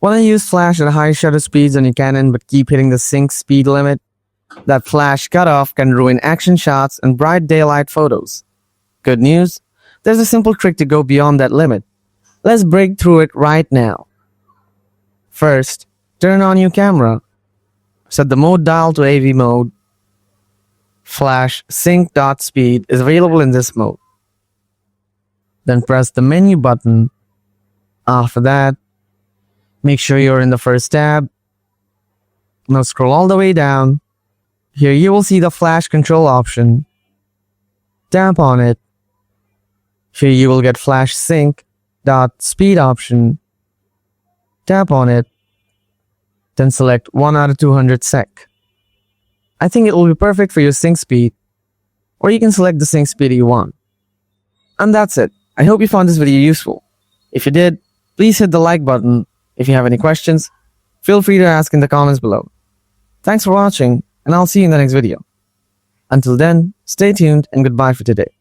Want to use flash at high shutter speeds on your Canon but keep hitting the sync speed limit? That flash cutoff can ruin action shots and bright daylight photos. Good news, there's a simple trick to go beyond that limit. Let's break through it right now. First, turn on your camera. Set the mode dial to AV mode. Flash sync dot speed is available in this mode. Then press the menu button. After that, make sure you're in the first tab. Now scroll all the way down. Here you will see the flash control option. Tap on it. Here you will get flash sync dot speed option. Tap on it. Then select 1 out of 200 sec. I think it will be perfect for your sync speed, or you can select the sync speed you want. And that's it. I hope you found this video useful. If you did, please hit the like button. If you have any questions, feel free to ask in the comments below. Thanks for watching, and I'll see you in the next video. Until then, stay tuned and goodbye for today.